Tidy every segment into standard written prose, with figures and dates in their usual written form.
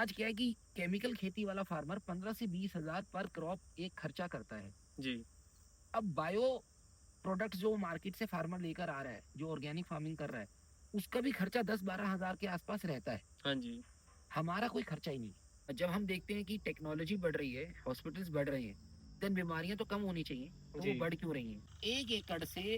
आज क्या है कि केमिकल खेती वाला फार्मर 15 से 20 हजार पर क्रॉप एक खर्चा करता है। जी। अब बायो प्रोडक्ट जो मार्केट से फार्मर लेकर आ रहा है, जो ऑर्गेनिक फार्मिंग कर रहा है, उसका भी खर्चा 10-12 हजार के आसपास रहता है। हाँ जी। हमारा कोई खर्चा ही नहीं। जब हम देखते हैं कि टेक्नोलॉजी बढ़ रही है, हॉस्पिटल्स बढ़ रहे हैं, देन बीमारियां तो कम होनी चाहिए, तो वो जी। बढ़ क्यों रही हैं? 1 एकड़ से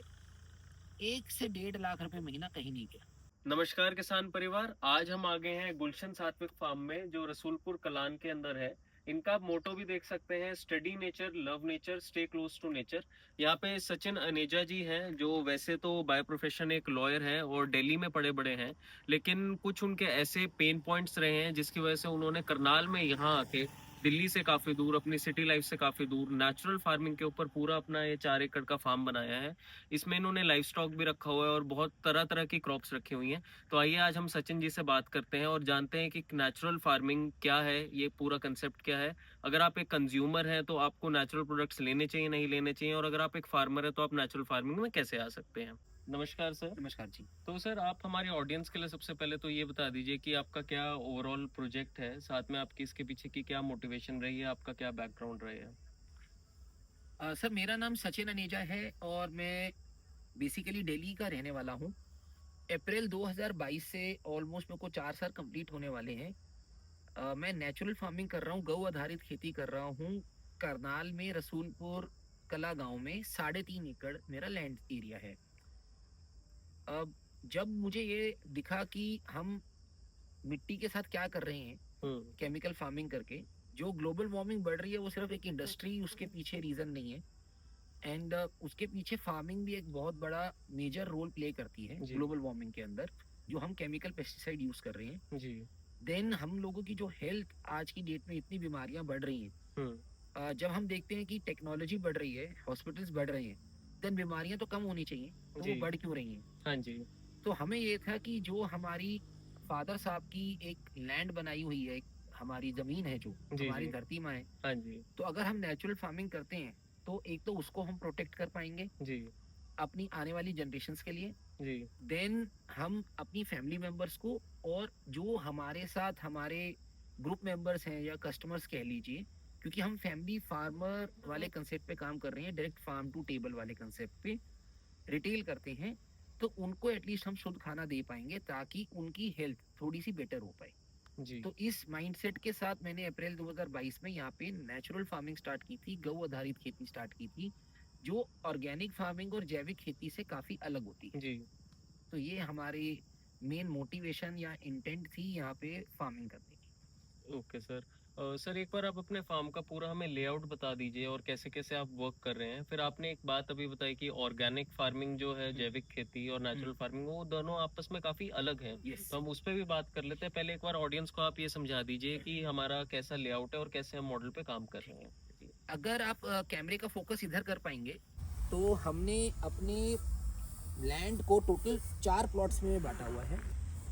1 से 1.5 लाख रुपए महीना कहीं नहीं गया। नमस्कार किसान परिवार, आज हम आ गए हैं गुलशन सात्विक फार्म में जो रसूलपुर कलान के अंदर है। इनका आप मोटो भी देख सकते हैं, study nature, love nature, stay close to nature. यहाँ पे सचिन अनेजा जी हैं जो वैसे तो बाय प्रोफेशन एक लॉयर है और दिल्ली में पढ़े बड़े हैं, लेकिन कुछ उनके ऐसे पेन पॉइंट्स रहे हैं जिसकी वजह से उन्होंने करनाल में यहाँ आके दिल्ली से काफी दूर, अपनी सिटी लाइफ से काफी दूर, नेचुरल फार्मिंग के ऊपर पूरा अपना ये 4 एकड़ का फार्म बनाया है। इसमें इन्होंने लाइफ स्टॉक भी रखा हुआ है और बहुत तरह तरह की क्रॉप्स रखी हुई हैं। तो आइए आज हम सचिन जी से बात करते हैं और जानते हैं कि नेचुरल फार्मिंग क्या है, ये पूरा कंसेप्ट क्या है। अगर आप एक कंज्यूमर हैं तो आपको नेचुरल प्रोडक्ट्स लेने चाहिए, नहीं लेने चाहिए, और अगर आप एक फार्मर है तो आप नेचुरल फार्मिंग में कैसे आ सकते हैं। नमस्कार सर। नमस्कार जी। तो सर, आप हमारी ऑडियंस के लिए सबसे पहले तो ये बता दीजिए कि आपका क्या ओवरऑल प्रोजेक्ट है, साथ में आपकी इसके पीछे की क्या मोटिवेशन रही है, आपका क्या बैकग्राउंड रही है। सर, मेरा नाम सचिन अनेजा है और मैं बेसिकली दिल्ली का रहने वाला हूँ। अप्रैल 2022 से ऑलमोस्ट मेरे को 4 साल कंप्लीट होने वाले हैं। मैं नेचुरल फार्मिंग कर रहा हूँ, गौ आधारित खेती कर रहा हूँ। करनाल में रसूलपुर कला गांव में 3.5 एकड़ मेरा लैंड एरिया है। अब जब मुझे ये दिखा कि हम मिट्टी के साथ क्या कर रहे हैं हम्म। केमिकल फार्मिंग करके, जो ग्लोबल वार्मिंग बढ़ रही है वो सिर्फ एक इंडस्ट्री उसके पीछे रीजन नहीं है। एंड उसके पीछे फार्मिंग भी एक बहुत बड़ा मेजर रोल प्ले करती है जी। ग्लोबल वार्मिंग के अंदर, जो हम केमिकल पेस्टिसाइड यूज कर रहे हैं। जी। देन हम लोगों की जो हेल्थ आज की डेट में इतनी बीमारियां बढ़ रही हैं, हम्म। जब हम देखते हैं कि टेक्नोलॉजी बढ़ रही है, हॉस्पिटल्स बढ़ रहे हैं, देन बीमारियां तो कम होनी चाहिए, तो वो जी। बढ़ क्यों रही हैं? हाँ जी। तो हमें ये था कि जो हमारी फादर साहब की एक लैंड बनाई हुई है, एक हमारी जमीन है, जो जी। हमारी जी। धरती माँ है, हाँ जी। तो अगर हम नेचुरल फार्मिंग करते हैं तो एक तो उसको हम प्रोटेक्ट कर पाएंगे जी। अपनी आने वाली जनरेशन्स के लिए। जी। देन हम अपनी फैमिली मेंबर्स को, और जो हमारे साथ हमारे ग्रुप मेंबर्स हैं या कस्टमर्स कह लीजिए, क्योंकि हम फैमिली फार्मर वाले कंसेप्ट पे काम कर रहे हैं, डायरेक्ट फार्म टू टेबल वाले कंसेप्ट पे रिटेल करते हैं, तो उनको एटलीस्ट हम शुद्ध खाना दे पाएंगे ताकि उनकी हेल्थ थोड़ी सी बेटर हो पाए। जी। तो इस माइंडसेट के साथ मैंने अप्रैल 2022 में यहाँ पे नेचुरल फार्मिंग स्टार्ट की थी, गौ आधारित खेती स्टार्ट की थी, जो ऑर्गेनिक फार्मिंग और जैविक खेती से काफी अलग होती है। जी। तो ये हमारी मेन मोटिवेशन या इंटेंट थी यहाँ पे फार्मिंग करने की। Okay sir. सर, एक बार आप अपने फार्म का पूरा हमें लेआउट बता दीजिए और कैसे कैसे आप वर्क कर रहे हैं। फिर आपने एक बात अभी बताई कि ऑर्गेनिक फार्मिंग जो है, हम्म। जैविक खेती, और नेचुरल हम्म। फार्मिंग, वो दोनों आपस में काफ़ी अलग हैं। यस। तो हम उस पर भी बात कर लेते हैं। पहले एक बार ऑडियंस को आप ये समझा दीजिए कि हमारा कैसा लेआउट है और कैसे हम मॉडल पे काम कर रहे हैं। अगर आप कैमरे का फोकस इधर कर पाएंगे, तो हमने अपने लैंड को टोटल 4 प्लॉट्स में बांटा हुआ है।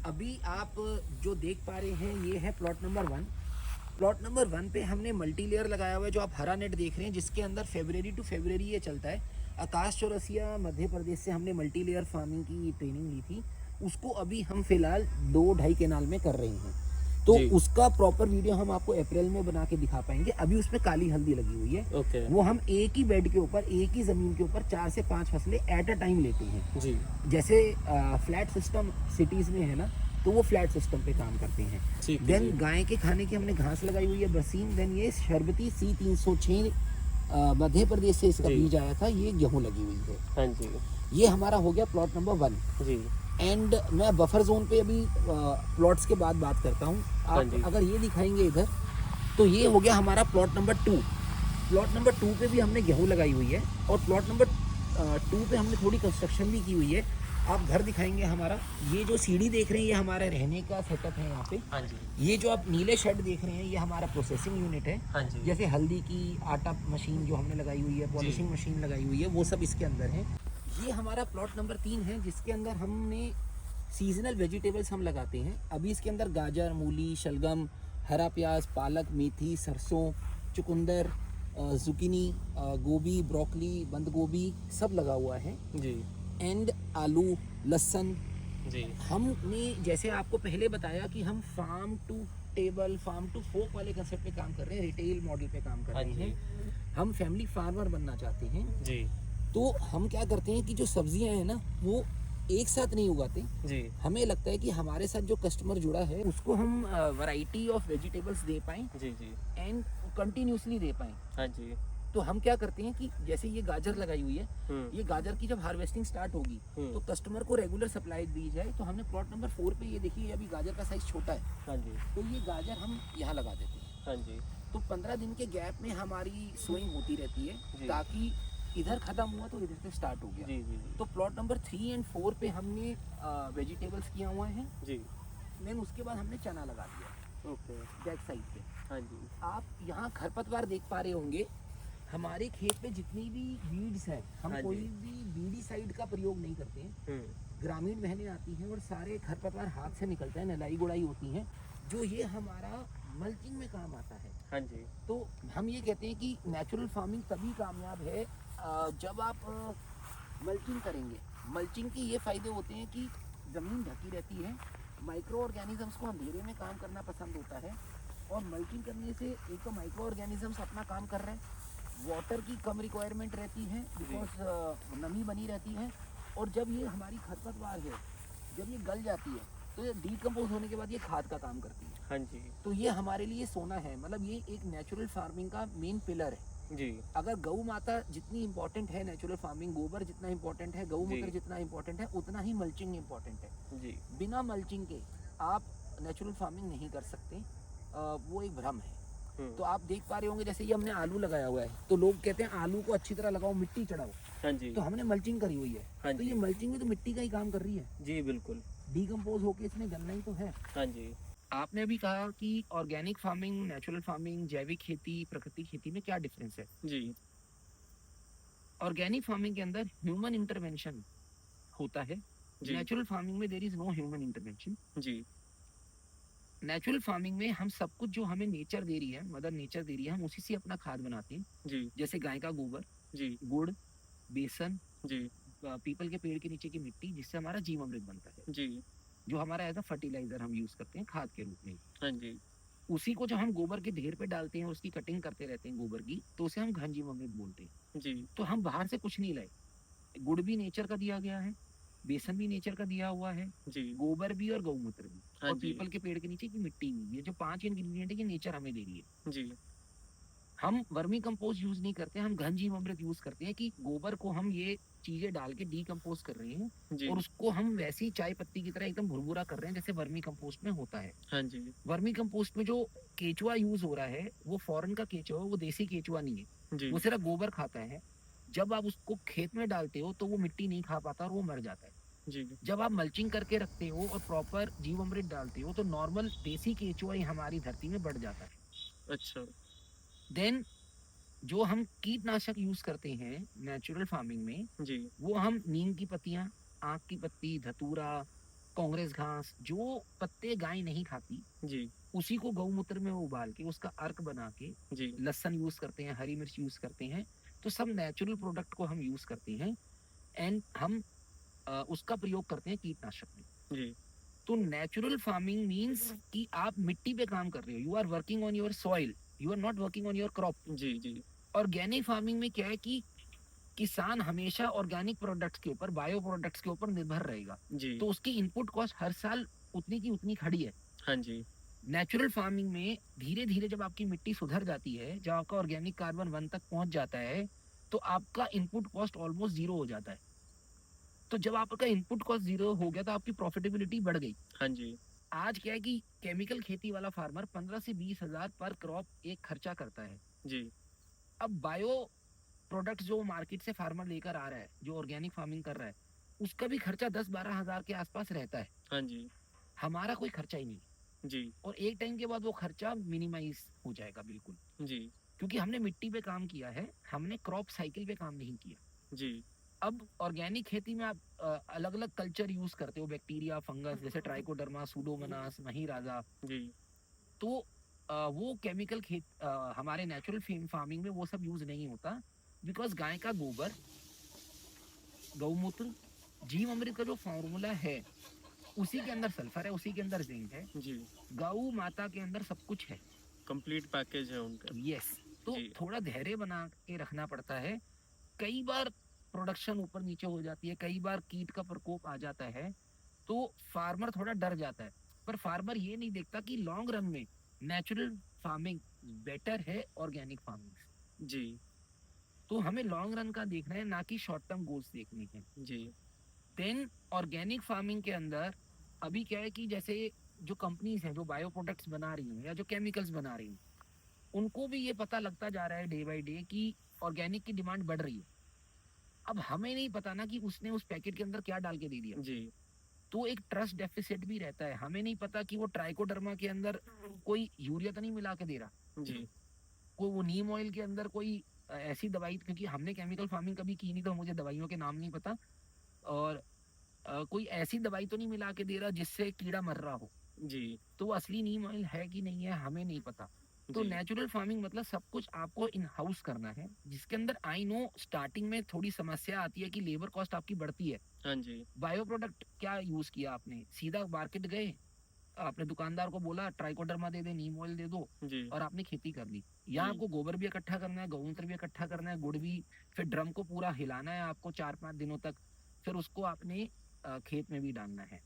अभी आप जो देख पा रहे हैं ये है प्लॉट नंबर 1। प्लॉट नंबर 1 पे हमने मल्टी लेयर लगाया हुआ है, जो आप हरा नेट देख रहे हैं, जिसके अंदर फरवरी टू फरवरी ये चलता है। आकाश चौरसिया मध्य प्रदेश से हमने मल्टी लेयर फार्मिंग की ट्रेनिंग ली थी, उसको अभी हम फिलहाल 2-2.5 केनाल में कर रहे हैं। तो जी। उसका प्रॉपर वीडियो हम आपको अप्रैल में बना के दिखा पाएंगे। अभी उसमें काली हल्दी लगी हुई है। ओके। वो हम एक ही बेड के ऊपर, एक ही जमीन के ऊपर 4 से 5 फसलें एट अ टाइम लेते हैं। जी। जैसे फ्लैट सिस्टम सिटीज में है ना, तो वो फ्लैट सिस्टम पे काम करते हैं। ठीक है देन जी। गाय के खाने की हमने घास लगाई हुई है, बरसीन। देन ये शरबती C306 मध्य प्रदेश से इसका जी। बीज आया था, ये गेहूं लगी हुई है। हाँ जी। ये हमारा हो गया प्लॉट नंबर 1। जी। एंड मैं बफर जोन पे अभी प्लॉट्स के बाद बात करता हूँ। हाँ आप जी। अगर ये दिखाएंगे इधर, तो ये हो गया हमारा प्लॉट नंबर 2। प्लॉट नंबर 2 पे भी हमने गेहूं लगाई हुई है, और प्लॉट नंबर 2 पे हमने थोड़ी कंस्ट्रक्शन भी की हुई है। आप घर दिखाएंगे हमारा, ये जो सीढ़ी देख रहे हैं ये हमारा रहने का सेटअप है यहाँ पे। हाँ जी। ये जो आप नीले शेड देख रहे हैं ये हमारा प्रोसेसिंग यूनिट है। हाँ जी। जैसे हल्दी की आटा मशीन जो हमने लगाई हुई है, पॉलिशिंग मशीन लगाई हुई है, वो सब इसके अंदर है। ये हमारा प्लॉट नंबर 3 है, जिसके अंदर हमने सीजनल वेजिटेबल्स हम लगाते हैं। अभी इसके अंदर गाजर, मूली, शलगम, हरा प्याज, पालक, मेथी, सरसों, चुकंदर, जुकीनी, गोभी, ब्रोकली, बंद गोभी सब लगा हुआ है। जी। एंड आलू, लहसुन। जी। हमने जैसे आपको पहले बताया कि हम farm to vegetable farm to fork वाले कंसेप्ट पे काम कर रहे हैं, रिटेल मॉडल पे काम कर हाँ रहे जी हैं। हम फैमिली फार्मर बनना चाहते हैं, जी तो हम क्या करते हैं कि जो सब्जियां हैं ना वो एक साथ नहीं उगाते। जी हमें लगता है कि हमारे साथ जो कस्टमर जुड़ा है उसको हम वैरायटी ऑफ वेजिटेबल्स दे पाएं जी जी एंड कंटिन्यूसली दे पाएं। हाँ जी तो हम क्या करते हैं कि जैसे ये गाजर लगाई हुई है, ये गाजर की जब हार्वेस्टिंग स्टार्ट होगी तो कस्टमर को रेगुलर सप्लाई दी जाए। तो हमने प्लॉट नंबर 4 पे, ये देखिए अभी गाजर का साइज छोटा है, हाँ जी तो ये गाजर हम यहाँ लगा देते हैं। हाँ जी तो 15 दिन के गैप में हमारी सोइंग होती रहती है, जी ताकि इधर खत्म हुआ तो इधर से स्टार्ट हो गया। जी जी तो प्लॉट नंबर 3 एंड 4 पे हमने वेजिटेबल्स किया हुआ है, जी देन उसके बाद हमने चना लगा दिया ओके बैक साइड पे। हाँ जी आप यहाँ खरपतवार देख पा रहे होंगे, हमारे खेत पे जितनी भी वीड्स हैं, हम हाँ जी। कोई भी बीडी साइड का प्रयोग नहीं करते हैं। ग्रामीण बहनें आती हैं और सारे खरपतवार हाथ से निकलता है, नलाई गुड़ाई होती हैं, जो ये हमारा मल्चिंग में काम आता है। हाँ जी तो हम ये कहते हैं कि नेचुरल फार्मिंग तभी कामयाब है जब आप मल्चिंग करेंगे। मल्चिंग के ये फायदे होते हैं कि ज़मीन ढकी रहती है, माइक्रो ऑर्गेनिजम्स को अंधेरे में काम करना पसंद होता है, और मल्चिंग करने से एक तो माइक्रो ऑर्गेनिजम्स अपना काम कर रहे हैं, वाटर की कम रिक्वायरमेंट रहती है बिकॉज नमी बनी रहती है, और जब ये हमारी खरपतवार है जब ये गल जाती है तो ये डीकम्पोज होने के बाद ये खाद का काम करती है। हाँ जी तो ये हमारे लिए सोना है, मतलब ये एक नेचुरल फार्मिंग का मेन पिलर है। जी अगर गऊ माता जितनी इंपॉर्टेंट है नेचुरल फार्मिंग, गोबर जितना इंपॉर्टेंट है, गऊ मूत्र जी। जितना इंपॉर्टेंट है, उतना ही मल्चिंग इंपॉर्टेंट है। जी बिना मल्चिंग के आप नेचुरल फार्मिंग नहीं कर सकते, वो एक भ्रम है। तो आप देख पा रहे होंगे जैसे ये हमने आलू लगाया हुआ है, तो लोग कहते हैं आलू को अच्छी तरह लगाओ, मिट्टी चढ़ाओ, हाँ जी तो हमने मल्चिंग करी हुई है। हाँ तो ये जी मल्चिंग भी तो मिट्टी का ही काम कर रही है, जी बिल्कुल डीकम्पोज होके इसने गलना ही तो है। हाँ जी आपने अभी कहा कि ऑर्गेनिक फार्मिंग, नेचुरल फार्मिंग, जैविक खेती, प्राकृतिक खेती में क्या डिफरेंस है। जी ऑर्गेनिक फार्मिंग के अंदर ह्यूमन इंटरवेंशन होता है, जी नेचुरल फार्मिंग में there is no human intervention. जी नेचुरल फार्मिंग में हम सब कुछ जो हमें नेचर दे रही है, मदर नेचर दे रही है, हम उसी से अपना खाद बनाते हैं। जी जैसे गाय का गोबर, जी गुड़, बेसन, जी पीपल के पेड़ के नीचे की मिट्टी, जिससे हमारा जीवामृत बनता है, जी जो हमारा एज अ फर्टिलाइजर हम यूज करते हैं खाद के रूप में। हाँ जी उसी को जब हम गोबर के ढेर पे डालते हैं, उसकी कटिंग करते रहते हैं गोबर की, तो उसे हम घन जीवामृत बोलते हैं। जी तो हम बाहर से कुछ नहीं लाए, गुड़ भी नेचर का दिया गया है, बेसन भी नेचर का दिया हुआ है, जी गोबर भी और गौमूत्र भी, हाँ और जी पीपल के पेड़ के नीचे की मिट्टी भी, ये जो 5 इंग्रेडिएंट है ये नेचर हमें दे रही है। जी हम वर्मी कंपोस्ट यूज नहीं करते, हम घन जीवामृत यूज करते हैं कि गोबर को हम ये चीजें डाल के डीकम्पोज कर रहे हैं, जी और उसको हम वैसी चाय पत्ती की तरह एकदम भुरभुरा कर रहे हैं जैसे वर्मी कंपोस्ट में होता है। हाँ जी वर्मी कंपोस्ट में जो केचुआ यूज हो रहा है वो फॉरेन का केचुआ, वो देसी केचुआ नहीं है, जी वो सिर्फ गोबर खाता है। जब आप उसको खेत में डालते हो तो वो मिट्टी नहीं खा पाता और वो मर जाता है। जी जब आप मल्चिंग करके रखते हो और प्रॉपर जीवामृत डालते हो तो नॉर्मल देसी केचुआ ही हमारी धरती में बढ़ जाता है। अच्छा देन जो हम कीटनाशक यूज करते हैं नेचुरल फार्मिंग में, जी वो हम नीम की पत्तियां, आक की पत्ती, धतूरा, कांग्रेस घास, जो पत्ते गाय नहीं खाती, जी उसी को गौमूत्र में उबाल के उसका अर्क बना के, जी लहसुन यूज करते हैं, हरी मिर्च यूज करते हैं, तो सब नेचुरल प्रोडक्ट को हम यूज करते हैं। एंड हम उसका प्रयोग करते हैं कीटनाशक में। जी तो नेचुरल फार्मिंग मीन्स कि आप मिट्टी पे काम कर रहे हो, you are working on your soil, you are not working on your crop. जी जी ऑर्गेनिक फार्मिंग में क्या है कि किसान हमेशा ऑर्गेनिक प्रोडक्ट्स के ऊपर, बायो प्रोडक्ट्स के ऊपर निर्भर रहेगा, जी तो उसकी इनपुट कॉस्ट हर साल उतनी की उतनी खड़ी है। हाँ जी नेचुरल फार्मिंग में धीरे धीरे जब आपकी मिट्टी सुधर जाती है, जब आपका ऑर्गेनिक कार्बन 1 तक पहुंच जाता है, तो आपका इनपुट कॉस्ट ऑलमोस्ट जीरो हो जाता है। तो जब आपका इनपुट कॉस्ट जीरो हो गया तो आपकी प्रॉफिटेबिलिटी बढ़ गई। हाँ जी आज क्या है कि केमिकल खेती वाला फार्मर 15 से 20 हजार पर क्रॉप एक खर्चा करता है। जी अब बायो प्रोडक्ट्स जो मार्केट से फार्मर लेकर आ रहा है, जो ऑर्गेनिक फार्मिंग कर रहा है, उसका भी खर्चा 10-12 हजार के आसपास रहता है। हाँ जी हमारा कोई खर्चा ही नहीं, जी और एक टाइम के बाद वो खर्चा मिनिमाइज हो जाएगा बिल्कुल, जी क्योंकि हमने मिट्टी पे काम किया है, हमने क्रॉप साइकिल पे काम नहीं किया। जी अब ऑर्गेनिक खेती में आप अलग अलग कल्चर यूज करते हो, बैक्टीरिया, फंगस, जैसे ट्राइकोडर्मा, सूडोमोनास, मही राजा। जी तो वो केमिकल हमारे नेचुरल फार्मिंग में वो सब यूज नहीं होता, बिकॉज गाय का गोबर, गौमूत्र, जीवामृत का जो फॉर्मूला है उसी के अंदर सल्फर है, उसी के अंदर जिंक है, जी, गौ माता के अंदर सब कुछ है। कंप्लीट पैकेज है उनका। यस, तो जी, थोड़ा धैर्य बना के रखना पड़ता है। कई बार प्रोडक्शन ऊपर नीचे हो जाती है, कई बार कीट का प्रकोप आ जाता है, तो फार्मर थोड़ा डर जाता है। पर फार्मर ये नहीं देखता कि लॉन्ग रन में नेचुरल फार्मिंग बेटर है ऑर्गेनिक फार्मिंग से। जी, तो हमें लॉन्ग रन का देखना है, ना कि शॉर्ट टर्म गोल्स देखने हैं। जी, देन ऑर्गेनिक फार्मिंग के अंदर अभी क्या है कि जैसे जो कंपनीज हैं जो बायो प्रोडक्ट्स बना रही हैं या जो केमिकल्स बना रही हैं, उनको भी ये पता लगता जा रहा है डे बाय डे कि ऑर्गेनिक की डिमांड बढ़ रही है। अब हमें नहीं पता ना कि उसने उस पैकेट के अंदर क्या डाल के दे दिया, जी, तो एक ट्रस्ट डेफिसिट भी रहता है। हमें नहीं पता कि वो ट्राइकोडर्मा के अंदर कोई यूरिया तो नहीं मिला के दे रहा, जी, कोई वो नीम ऑयल के अंदर कोई ऐसी दवाई, क्योंकि हमने केमिकल फार्मिंग कभी की नहीं तो मुझे दवाइयों के नाम नहीं पता। और कोई ऐसी दवाई तो नहीं मिला के दे रहा जिससे कीड़ा मर रहा हो, जी, तो वो असली नीम ऑयल है कि नहीं है हमें नहीं पता। तो जी, नेचुरल फार्मिंग मतलब सब कुछ आपको इन हाउस करना है, जिसके अंदर आई नो स्टार्टिंग में थोड़ी समस्या आती है कि लेबर कॉस्ट आपकी बढ़ती है। हाँ जी, बायो प्रोडक्ट क्या यूज किया आपने, सीधा मार्केट गए, आपने दुकानदार को बोला ट्राइकोडर्मा दे दे, नीम ऑयल दे दो, जी, और आपने खेती कर ली। यहाँ जी, आपको गोबर भी इकट्ठा करना है, गौमूत्र भी इकट्ठा करना है, गुड़ भी, फिर ड्रम को पूरा हिलाना है आपको 4-5 दिनों तक, फिर उसको आपने खेत में भी डालना है।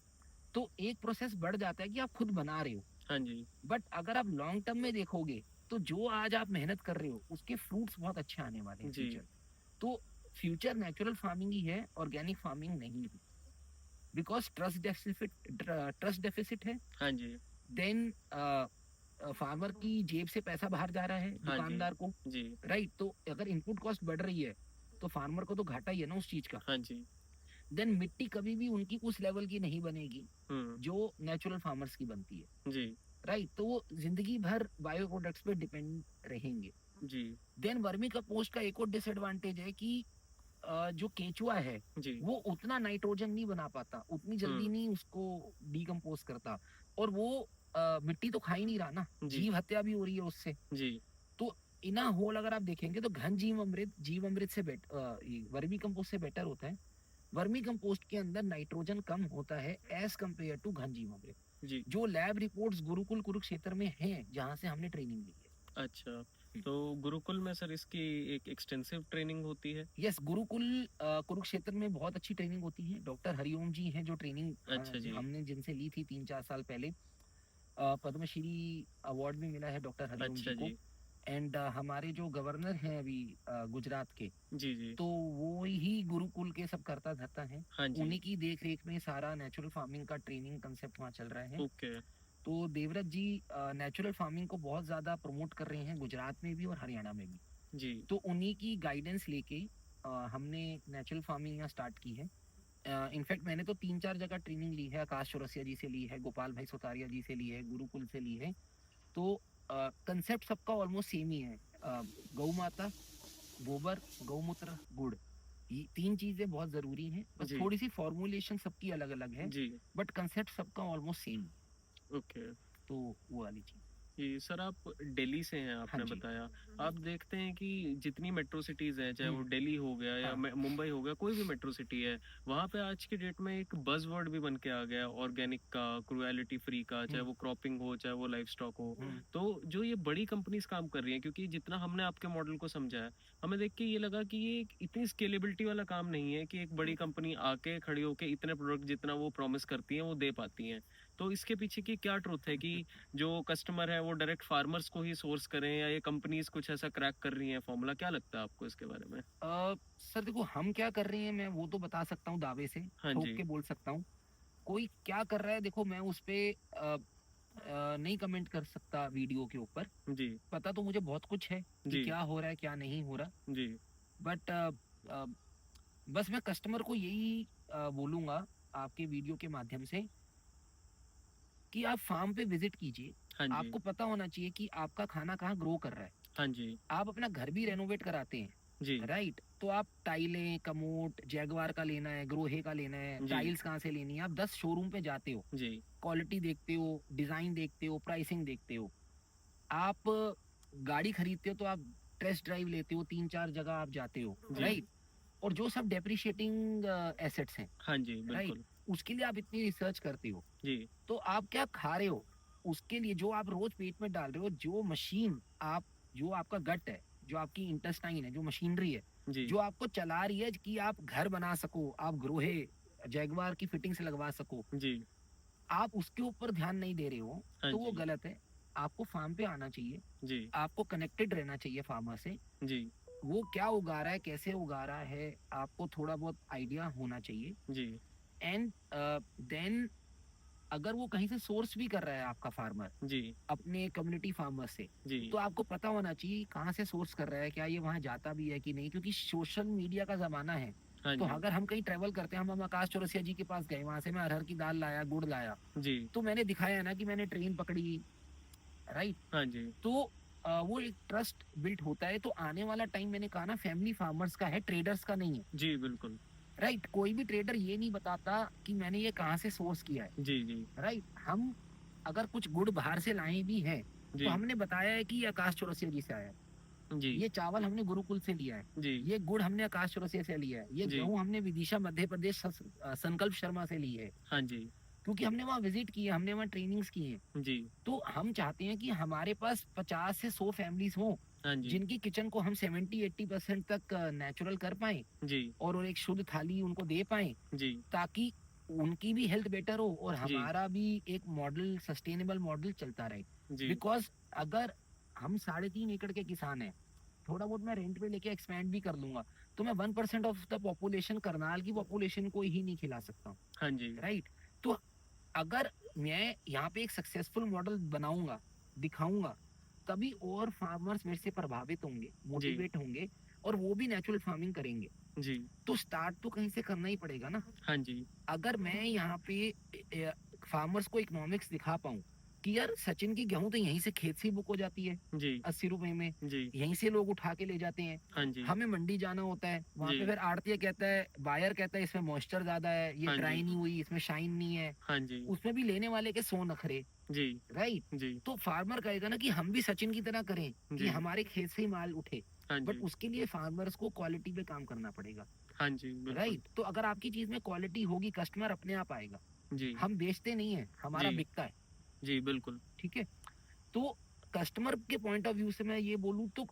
तो एक प्रोसेस बढ़ जाता है कि आप खुद बना रहे हो। हाँ जी, बट अगर आप लॉन्ग टर्म में देखोगे तो जो आज आप मेहनत कर रहे हो उसके फ्रूट्स बहुत अच्छे आने वाले हैं जी, फ्यूचर। तो फ्यूचर नेचुरल फार्मिंग ही है, ऑर्गेनिक फार्मिंग नहीं है। बिकॉज ट्रस्ट डेफिसिट है। हाँ जी, देन फार्मर की जेब से पैसा बाहर जा रहा है हाँ जी, दुकानदार को। जी, राइट, तो अगर इनपुट कॉस्ट बढ़ रही है तो फार्मर को तो घाटा ही है ना उस चीज का। हाँ जी, देन मिट्टी कभी भी उनकी उस लेवल की नहीं बनेगी हुँ, जो नेचुरल फार्मर्स की बनती है। जी, राइट, तो वो जिंदगी भर बायो प्रोडक्ट्स पे डिपेंड रहेंगे। जी, देन वर्मी कंपोस्ट का एक और डिसएडवांटेज है कि जो केचुआ है जी, वो उतना नाइट्रोजन नहीं बना पाता, उतनी जल्दी हुँ, नहीं उसको डिकम्पोज करता, और वो मिट्टी तो खा ही नहीं रहा ना, जी, जीव हत्या भी हो रही है उससे। जी, तो इन होल अगर आप देखेंगे तो घन जीव अमृत से वर्मी कंपोस्ट से बेटर होता है। वर्मी कंपोस्ट के अंदर नाइट्रोजन कम होता है एज कम्पेयर टू घन जीव अमृत, जी, जो लैब रिपोर्ट्स गुरुकुल कुरुक्षेत्र में हैं जहां से हमने ट्रेनिंग ली अच्छा। है। तो गुरुकुल में सर इसकी एक एक्सटेंसिव ट्रेनिंग होती है? यस, गुरुकुल कुरुक्षेत्र में बहुत अच्छी ट्रेनिंग होती है। डॉक्टर हरिओम जी हैं जो ट्रेनिंग अच्छा जी, हमने जिनसे ली थी 3-4 साल पहले। पद्मश्री अवार्ड भी मिला है डॉक्टर हरिओम जी अच्छा को। जी, एंड हमारे जो गवर्नर हैं अभी गुजरात के, जी, जी, तो वो ही गुरुकुल के सब करता धरता है। हाँ जी, उन्हीं की देख रेख में सारा नेचुरल फार्मिंग का ट्रेनिंग कंसेप्ट वहाँ चल रहा है। ओके, तो देवव्रत जी नेचुरल फार्मिंग को बहुत ज़्यादा प्रमोट कर रहे हैं गुजरात में भी और हरियाणा में भी। जी, तो उन्हीं की गाइडेंस लेके हमने नेचुरल फार्मिंग यहाँ स्टार्ट की है। इनफैक्ट मैंने तो 3-4 जगह ट्रेनिंग ली है, आकाश चौरसिया जी से ली है, गोपाल भाई सोतारिया जी से ली है, गुरुकुल से ली है। तो कंसेप्ट सबका ऑलमोस्ट सेम ही है। गौ माता, गोबर, गौमूत्र, गुड़, ये 3 चीजें बहुत जरूरी हैं, बस जी, थोड़ी सी फॉर्मुलेशन सबकी अलग अलग है। जी, बट कंसेप्ट सबका ऑलमोस्ट सेम। ओके। तो वो वाली चीज। जी, सर आप दिल्ली से हैं हाँ आपने जी। बताया। आप देखते हैं कि जितनी मेट्रो सिटीज़ हैं, चाहे वो हम्म। दिल्ली हो गया या हाँ। मुंबई हो गया, कोई भी मेट्रो सिटी है, वहाँ पे आज की डेट में एक बज़वर्ड भी बन के आ गया है ऑर्गेनिक का, क्रुएलिटी फ्री का, चाहे हम्म। वो क्रॉपिंग हो, चाहे वो लाइवस्टॉक हो। हम्म। तो जो ये बड़ी कंपनीज़ काम कर रही हैं, क्योंकि जितना हमने आपके मॉडल को समझा है, हमें देख के ये लगा कि ये एक इतनी स्केलेबिलिटी वाला काम नहीं है कि एक बड़ी कंपनी आके खड़ी होके इतने प्रोडक्ट जितना वो प्रॉमिस करती हैं, वो दे पाती हैं। तो इसके पीछे की क्या ट्रुथ है कि जो कस्टमर है वो डायरेक्ट फार्मर्स को ही सोर्स करें, या ये कंपनीज कुछ ऐसा क्रैक कर रही हैं फॉर्मूला? क्या लगता है आपको इसके बारे में? सर देखो, हम क्या कर रहे हैं मैं वो तो बता सकता हूँ, दावे से हाँ ठोक जी, के बोल सकता हूँ। कोई क्या कर रहा है देखो, मैं उस पे नहीं कमेंट कर सकता वीडियो के ऊपर। जी, पता तो मुझे बहुत कुछ है कि जी, क्या हो रहा है क्या नहीं हो रहा। जी, बट बस मैं कस्टमर को यही बोलूंगा आपके वीडियो के माध्यम से कि आप फार्म पे विजिट कीजिए। हाँ जी, आपको पता होना चाहिए कि आपका खाना कहाँ ग्रो कर रहा है। हाँ जी, आप अपना घर भी रेनोवेट कराते हैं, जी, राइट, तो आप टाइलें, कमोड, जैगवार का लेना है, ग्रोहे का लेना है, जी, टाइल्स कहाँ से लेनी है, आप 10 शोरूम पे जाते हो, जी, क्वालिटी देखते हो, डिजाइन देखते हो, प्राइसिंग देखते हो। आप गाड़ी खरीदते हो तो आप टेस्ट ड्राइव लेते हो, 3-4 जगह आप जाते हो, जी, राइट। और जो सब डेप्रिशिएटिंग एसेट्स हैं, हाँ जी, राइट, बिल्कुल, उसके लिए आप इतनी रिसर्च करते हो, जी तो आप क्या खा रहे हो, उसके लिए जो आप रोज पेट में डाल रहे हो, जो मशीन आप, जो आपका गट है, जो आपकी इंटेस्टाइन है, जो मशीनरी है, जी जो आपको चला रही है कि आप घर बना सको, आप ग्रोहे जैगवार की फिटिंग से लगवा सको, जी आप उसके ऊपर ध्यान नहीं दे रहे हो, हाँ तो वो जी गलत है। आपको फार्म पे आना चाहिए, जी आपको कनेक्टेड रहना चाहिए फार्मर से, जी वो क्या उगा रहा है, कैसे उगा रहा है, आपको थोड़ा बहुत आइडिया होना चाहिए। जी एंड देन अगर वो कहीं से सोर्स भी कर रहा है आपका फार्मर, जी अपने कम्युनिटी फार्मर से, जी तो आपको पता होना चाहिए कहाँ से सोर्स कर रहा है, क्या ये वहाँ जाता भी है कि नहीं, क्योंकि सोशल मीडिया का जमाना है। हाँ तो जी अगर हम कहीं ट्रेवल करते हैं, हम आकाश चौरसिया जी के पास गए, वहां से मैं अरहर की दाल लाया, गुड़ लाया, जी तो मैंने दिखाया ना कि मैंने ट्रेन पकड़ी, राइट। हाँ जी तो वो एक ट्रस्ट बिल्ट होता है। तो आने वाला टाइम, मैंने कहा ना, फैमिली फार्मर्स का है, ट्रेडर्स का नहीं है, जी बिल्कुल राइट। कोई भी ट्रेडर ये नहीं बताता कि मैंने ये कहाँ से सोर्स किया है, जी जी राइट। हम अगर कुछ गुड़ बाहर से लाए भी हैं, तो जी हमने बताया है कि ये आकाश चौरसिया जी से आया है, जी ये चावल हमने गुरुकुल से लिया है, जी ये गुड़ हमने आकाश चौरसिया से लिया है, ये जी गेहूं हमने विदिशा मध्य प्रदेश संकल्प शर्मा से ली है, हाँ जी क्योंकि हमने वहाँ विजिट की है, हमने वहाँ ट्रेनिंग्स की हैं। जी तो हम चाहते हैं कि हमारे पास 50 से 100 फैमिलीज हों, हाँ जी जिनकी किचन को हम 70-80% तक नेचुरल कर पाएं, जी और एक शुद्ध थाली उनको दे पाएं, जी ताकि उनकी भी हेल्थ बेटर हो और जी हमारा भी एक मॉडल, सस्टेनेबल मॉडल चलता रहे। जी बिकॉज अगर हम 3.5 एकड़ के किसान हैं, थोड़ा बहुत मैं रेंट पे लेके एक्सपैंड भी कर लूंगा, तो मैं 1% ऑफ द पॉपुलेशन, करनाल की पॉपुलेशन को ही नहीं खिला सकता हूँ, हाँ जी राइट। तो अगर मैं यहाँ पे एक सक्सेसफुल मॉडल बनाऊंगा, दिखाऊंगा, तभी और फार्मर्स मेरे से प्रभावित होंगे, जी मोटिवेट होंगे, और वो भी नेचुरल फार्मिंग करेंगे। जी तो स्टार्ट तो कहीं से करना ही पड़ेगा ना। हाँ जी अगर मैं यहाँ पे फार्मर्स को इकोनॉमिक्स दिखा पाऊँ कि यार सचिन की गेहूं तो यहीं से खेत से ही बुक हो जाती है जी 80 रुपए में, जी यहीं से लोग उठा के ले जाते हैं, हाँ जी हमें मंडी जाना होता है, वहां जी पे फिर आड़तिया कहता है, बायर कहता है इसमें मॉइस्चर ज्यादा है, ये हाँ ड्राई जी नहीं हुई, इसमें शाइन नहीं है, हाँ जी उसमें भी लेने वाले के 100 नखरे, जी राइट। जी तो फार्मर कहेगा ना कि हम भी सचिन की तरह करें, कि जी हमारे खेत से ही माल उठे, हाँ बट जी उसके लिए फार्मर्स को क्वालिटी पे काम करना पड़ेगा, हाँ जी बिल्कुल राइट। तो अगर आपकी चीज में क्वालिटी होगी, कस्टमर अपने आप आएगा। जी हम बेचते नहीं है, हमारा जी बिकता है, जी बिल्कुल ठीक है। तो कस्टमर के पॉइंट ऑफ व्यू से मैं ये बोलूँ तो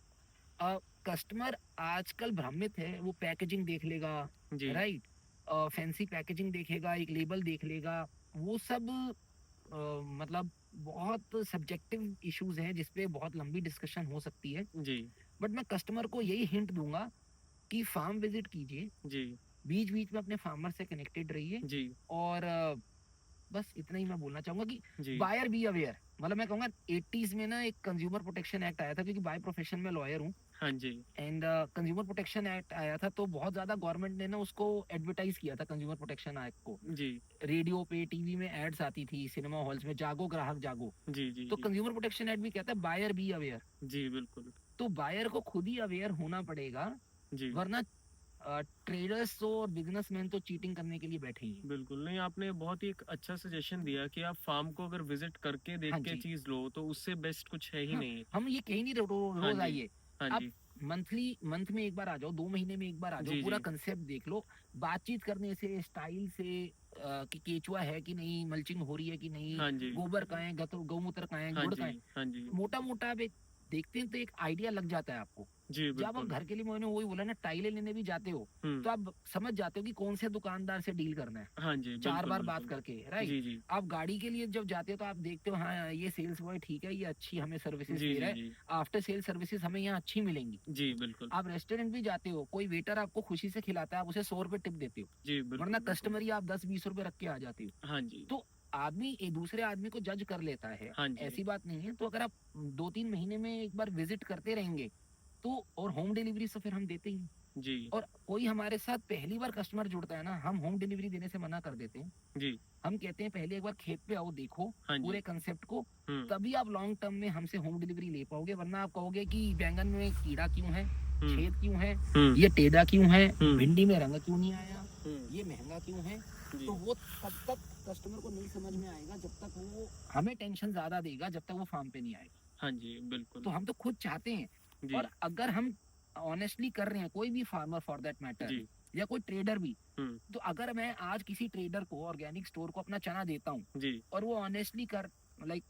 कस्टमर आजकल भ्रमित है, वो पैकेजिंग देख लेगा, जी राइट, फैंसी पैकेजिंग देखेगा, एक लेबल देख लेगा, वो सब मतलब बहुत सब्जेक्टिव इश्यूज हैं, जिसपे बहुत लंबी डिस्कशन हो सकती है। जी बट मैं कस्टमर को यही हिंट दूंगा कि फार्म विजिट कीजिए, जी बीच बीच में अपने फार्मर से कनेक्टेड रहिए, जी और बस इतना ही मैं बोलना चाहूंगा कि जी बायर बी अवेयर। मतलब मैं कहूंगा 80s में ना एक कंज्यूमर प्रोटेक्शन एक्ट आया था, क्योंकि बाय प्रोफेशन में लॉयर हूँ, हाँ जी एंड कंज्यूमर प्रोटेक्शन एक्ट आया था, तो बहुत ज्यादा गवर्नमेंट ने ना उसको एडवर्टाइज किया था, कंज्यूमर प्रोटेक्शन एक्ट को। जी रेडियो पे, टीवी में एड्स आती थी, सिनेमा हॉल्स में, जागो ग्राहक जागो। जी जी तो जी कंज्यूमर प्रोटेक्शन एक्ट भी कहता है बायर बी अवेयर। जी बिल्कुल तो बायर को खुद ही अवेयर होना पड़ेगा, जी वरना ट्रेडर्स और बिजनेसमैन तो चीटिंग करने के लिए बैठे ही हैं। बिल्कुल नहीं, आपने बहुत ही एक अच्छा सजेशन दिया कि आप फार्म को अगर विजिट करके देख हाँ के जी, चीज लो तो उससे बेस्ट कुछ है ही हाँ, नहीं। हम ये कहीं नहीं हाँ रोज जी आइए, हाँ आप जी मंथ में एक बार आ जाओ, 2 महीने में एक बार आ जाओ, जी पूरा जी कंसेप्ट देख लो। बातचीत करने से, स्टाइल से, कि केचुआ है कि नहीं, मल्चिंग हो रही है कि नहीं, हाँ जी गोबर कहाँ है, गौमूत्र कहाँ है, हाँ गुड़ जी कहाँ है, हाँ जी मोटा मोटा आप एक देखते हैं तो एक आइडिया लग जाता है आपको। जी जब आप बिल्कुल घर के लिए, मैंने वही बोला ना, टाइलें लेने भी जाते हो, हम्म तो आप समझ जाते हो कि कौन से दुकानदार से डील करना है, हाँ जी 4 बार बात बिल्कुल करके, राइट। जी जी आप गाड़ी के लिए जब जाते हो, तो आप देखते हो, हाँ ये सेल्स बॉय ठीक है, ये अच्छी हमें सर्विसेज जी दे रहा जी है, जी आफ्टर सेल सर्विसेज हमें यहाँ अच्छी मिलेंगी। जी बिल्कुल आप रेस्टोरेंट भी जाते हो, कोई वेटर आपको खुशी से खिलाता है, आप उसे 100 रुपए टिप देते हो, जी वरना बिल्कुल बिल्कुल कस्टमर ही आप 10-20 रुपए रख के आ जाते हो। हाँ जी तो आदमी एक दूसरे आदमी को जज कर लेता है, हाँ जी ऐसी बात नहीं है। तो अगर आप 2-3 महीने में एक बार विजिट करते रहेंगे, तो, और होम डिलीवरी तो फिर हम देते ही हैं। जी और कोई हमारे साथ पहली बार कस्टमर जुड़ता है ना, हम होम डिलीवरी देने से मना कर देते हैं। जी हम कहते हैं पहले एक बार खेत पे आओ, देखो हाँ जी पूरे कंसेप्ट को, हम्म तभी आप लॉन्ग टर्म में हमसे होम डिलीवरी ले पाओगे। वरना आप कहोगे कि बैंगन में कीड़ा क्यों है, हम्म छेद क्यों है, हम्म ये टेढ़ा क्यों है, हम्म भिंडी में रंग क्यों नहीं आया, हम्म ये महंगा क्यों है। जी तो वो तब तक कस्टमर को नहीं समझ में आएगा, जब तक वो हमें टेंशन ज्यादा देगा, जब तक वो फार्म पे नहीं आएगा। हाँ जी बिल्कुल तो हम तो खुद चाहते हैं, जी और अगर हम ऑनेस्टली कर रहे हैं, कोई भी फार्मर फॉर दैट मैटर, जी या कोई ट्रेडर भी, हम्म, तो अगर मैं आज किसी ट्रेडर को, ऑर्गेनिक स्टोर को अपना चना देता हूँ जी और वो ऑनेस्टली कर लाइक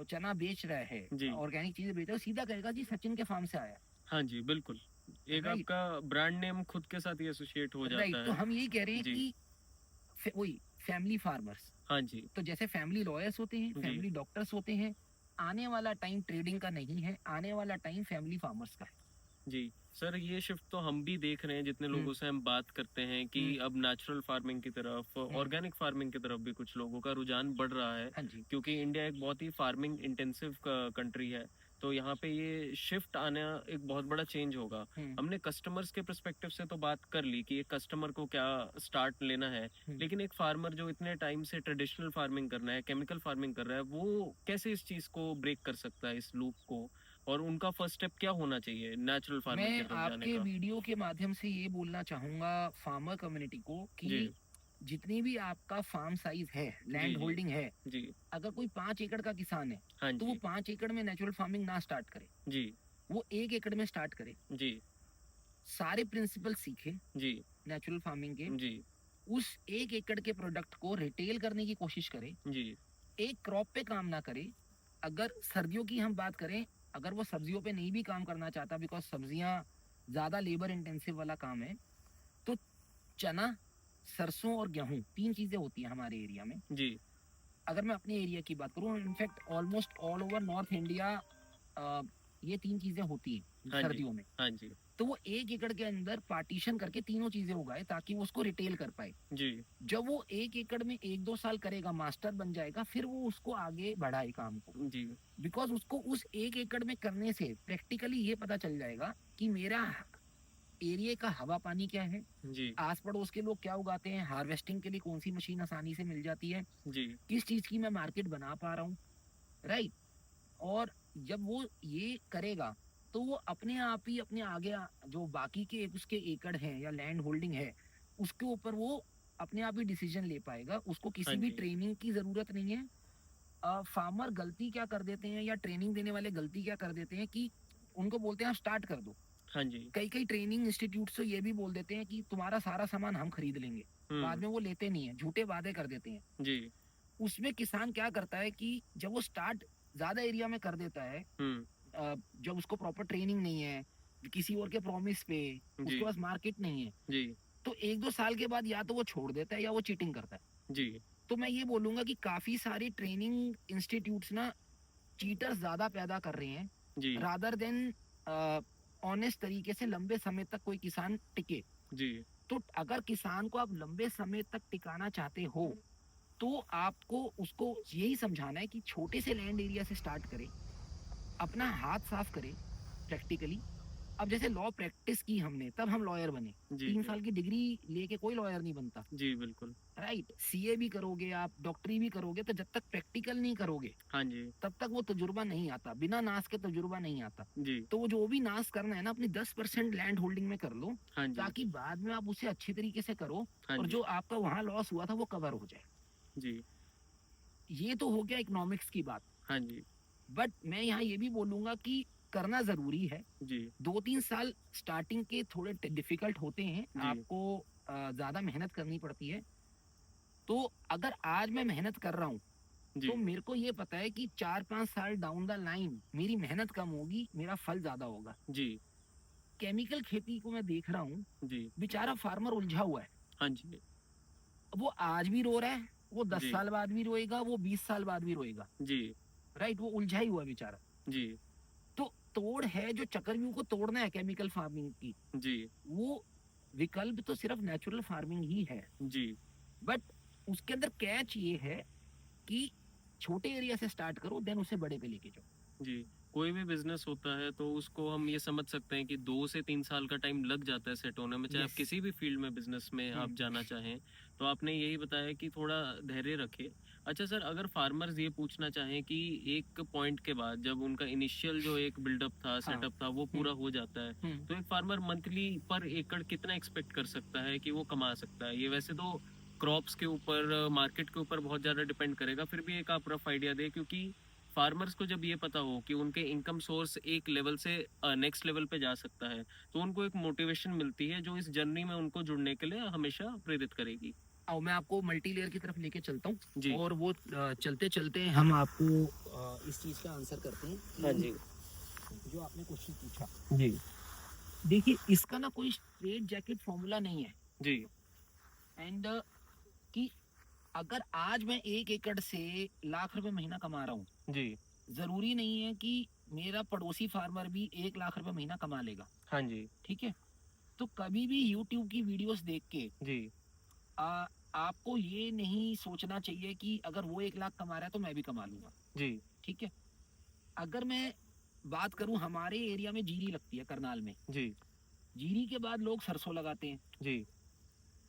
चना बेच रहा है, जी, ऑर्गेनिक चीजें बेच रहा है, सीधा कहेगा जी सचिन के फार्म से आया हाँ जी, बिल्कुल। एक है। राइट। आपका ब्रांड नेम खुद के साथ ही एसोसिएट हो राइट, जाता तो है। हम यही कह रहे हैं जी, कि वही फैमिली फार्मर्स, हाँ जी, तो जैसे फैमिली लॉयर्स होते हैं, जी, फैमिली डॉक्टर्स होते हैं, आने वाला टाइम ट्रेडिंग का नहीं है, आने वाला टाइम फैमिली फार्मर्स का है। जी। सर ये शिफ्ट तो हम भी देख रहे हैं, जितने हम्म। लोगों से हम बात करते हैं कि हम्म। अब नेचुरल फार्मिंग की तरफ, ऑर्गेनिक फार्मिंग की तरफ भी कुछ लोगों का रुझान बढ़ रहा है, हाँ जी। क्योंकि इंडिया एक बहुत ही फार्मिंग इंटेंसिव कंट्री है। तो यहाँ पे ये शिफ्ट आना एक बहुत बड़ा चेंज होगा। हम्म। हमने कस्टमर्स के पर्सपेक्टिव से तो बात कर ली कि एक कस्टमर को क्या स्टार्ट लेना है, लेकिन एक फार्मर जो इतने टाइम से ट्रेडिशनल फार्मिंग करना है, केमिकल फार्मिंग कर रहा है, वो कैसे इस चीज को ब्रेक कर सकता है, इस लूप को, और उनका फर्स्ट स्टेप क्या होना चाहिए नेचुरल फार्मिंग की मैं तरफ जाने आपके का? वीडियो के माध्यम से ये बोलना चाहूंगा फार्मर कम्युनिटी को कि जी जितनी भी आपका फार्म साइज है, जी लैंड जी होल्डिंग है, जी, अगर कोई 5 एकड़ का किसान है, हाँ तो वो जी 5 एकड़ में नेचुरल फार्मिंग ना स्टार्ट करे, जी वो 1 एकड़ में स्टार्ट करे, जी सारे प्रिंसिपल सीखे जी नेचुरल फार्मिंग के, जी उस 1 एकड़ के प्रोडक्ट को रिटेल करने की कोशिश करे, जी एक क्रॉप पे काम ना करे। अगर सर्दियों की हम बात करें, अगर वो सब्जियों पे नहीं भी काम करना चाहता, बिकॉज सब्जियां ज्यादा लेबर इंटेंसिव वाला काम है, तो चना, सरसों और गेहूं 3 चीजें होती हैं हमारे एरिया में। जी, अगर मैं अपने एरिया की बात करूं, in fact almost all over north India ये 3 चीजें होती हैं हाँ जी सर्दियों में। हाँ जी तो वो 1 एकड़ के अंदर पार्टीशन करके तीनों चीजें उगाए ताकि वो उसको रिटेल कर पाए। जी जब वो 1 एकड़ में 1-2 साल करेगा, मास्टर बन जाएगा, फिर वो उसको आगे बढ़ाए काम को, जी बिकॉज उसको उस 1 एकड़ में करने से प्रैक्टिकली ये पता चल जाएगा कि मेरा एरिया का हवा पानी क्या है, जी आस पड़ोस के लोग क्या उगाते हैं, हार्वेस्टिंग के लिए कौन सी मशीन आसानी से मिल जाती है, जी किस चीज की मैं मार्केट बना पा रहा हूँ। राइट। और जब वो ये करेगा, तो वो अपने आप ही अपने आगे जो बाकी के उसके एकड़ हैं या लैंड होल्डिंग है, उसके ऊपर वो अपने आप ही डिसीजन ले पाएगा, उसको हाँ किसी भी जी ट्रेनिंग की जरूरत नहीं है। फार्मर गलती क्या कर देते हैं या ट्रेनिंग देने वाले गलती क्या कर देते हैं कि उनको बोलते हैं आप स्टार्ट कर दो। हाँ जी, कई कई ट्रेनिंग इंस्टीट्यूट तो ये भी बोल देते हैं कि तुम्हारा सारा सामान हम खरीद लेंगे, बाद में वो लेते नहीं है, झूठे वादे कर देते हैं। जी, उसमें किसान क्या करता है कि जब वो स्टार्ट ज्यादा एरिया में कर देता है, जब उसको प्रॉपर ट्रेनिंग नहीं है, किसी और के प्रॉमिस पे, जी उसके पास मार्केट नहीं है, जी तो 1-2 साल के बाद या तो वो छोड़ देता है या वो चीटिंग करता है। जी तो मैं ये बोलूंगा कि काफी सारी ट्रेनिंग इंस्टीट्यूट्स ना चीटर्स ज्यादा पैदा कर रहे हैं, जी रादर देन ऑनेस्ट तरीके से लंबे समय तक कोई किसान टिके। जी तो अगर किसान को आप लंबे समय तक टिकाना चाहते हो, तो आपको उसको यही समझाना है कि छोटे से लैंड एरिया से स्टार्ट करें, अपना हाथ साफ करें प्रैक्टिकली। अब जैसे लॉ प्रैक्टिस की हमने, तब हम लॉयर बने। जी 3 साल की डिग्री लेके कोई लॉयर नहीं बनता। जी, बिल्कुल। राइट। सीए भी करोगे आप, डॉक्टरी भी करोगे, तो जब तक प्रैक्टिकल नहीं करोगे हाँ जी तब तक वो तजुर्बा नहीं आता, बिना नाश के तजुर्बा नहीं आता। जी तो वो जो भी नाश करना है ना, अपनी 10% लैंड होल्डिंग में कर लो, हाँ जी ताकि बाद में आप उसे अच्छे तरीके से करो हाँ और जी जो आपका वहां लॉस हुआ था वो कवर हो जाए। जी ये तो हो गया इकोनॉमिक्स की बात। हाँ जी बट मैं यहाँ ये भी बोलूंगा कि करना जरूरी है। जी 2-3 साल स्टार्टिंग के थोड़े डिफिकल्ट होते हैं, जी आपको ज्यादा मेहनत करनी पड़ती है। तो अगर आज मैं मेहनत कर रहा हूँ, जी तो मेरे को ये पता है कि 4-5 साल डाउन द लाइन मेरी मेहनत कम होगी, मेरा फल ज्यादा होगा। जी केमिकल खेती को मैं देख रहा हूँ, जी बेचारा फार्मर उलझा हुआ है। हाँ जी वो आज भी रो रहा है, वो 10 जी साल बाद भी रोएगा, वो 20 साल बाद भी रोएगा। जी राइट, वो उलझा ही हुआ है बेचारा। जी तो तोड़ है जो चक्रव्यूह को तोड़ना है केमिकल फार्मिंग की, जी वो विकल्प तो सिर्फ नेचुरल फार्मिंग ही है। जी बट उसके अंदर कैच ये है कि छोटे एरिया से स्टार्ट करो, देन उसे बड़े पे लेके जाओ। जी, कोई भी बिजनेस होता है तो उसको हम ये समझ सकते हैं कि 2 से 3 साल का टाइम लग जाता है सेट होने में, चाहे आप Yes. किसी भी फील्ड में बिजनेस में आप जाना चाहें। तो आपने यही बताया कि थोड़ा धैर्य रखें। अच्छा सर, अगर फार्मर्स ये पूछना चाहें कि एक पॉइंट के बाद जब उनका इनिशियल जो एक बिल्डअप था, सेटअप था, वो पूरा हो जाता है, तो एक फार्मर मंथली पर एकड़ कितना एक्सपेक्ट कर सकता है कि वो कमा सकता है? ये वैसे तो क्रॉप्स के ऊपर, मार्केट के ऊपर बहुत ज़्यादा डिपेंड करेगा, फिर भी एक आप रफ आइडिया दें, क्योंकि फार्मर्स को जब ये पता हो कि उनके इनकम सोर्स एक लेवल से नेक्स्ट लेवल पे जा सकता है, तो उनको एक मोटिवेशन मिलती है जो इस जर्नी में उनको जुड़ने के लिए हमेशा प्रेरित करेगी। आओ मैं आपको मल्टी लेयर की तरफ लेके चलता हूँ, जी। और वो चलते चलते हम आपको इस चीज़ का आंसर करते हैं कि हाँ जी। जो आपने क्वेश्चन पूछा। जी। देखिए, इसका ना कोई स्ट्रेट जैकेट फॉर्मूला नहीं है। जी। एंड कि अगर आज मैं 1 एकड़ से लाख रुपए महीना कमा रहा हूँ, जी। जरूरी नहीं है कि मेरा पड़ोसी फार्मर भी 1 लाख रुपए महीना कमा लेगा। हाँ जी। ठीक है, तो कभी भी यूट्यूब की वीडियोस देख के जी। आपको ये नहीं सोचना चाहिए कि अगर वो 1 लाख कमा रहा है तो मैं भी कमा लूंगा। जी। ठीक है, अगर मैं बात करूं, हमारे एरिया में जीरी लगती है करनाल में। जी। जीरी के बाद लोग सरसों लगाते हैं, जी।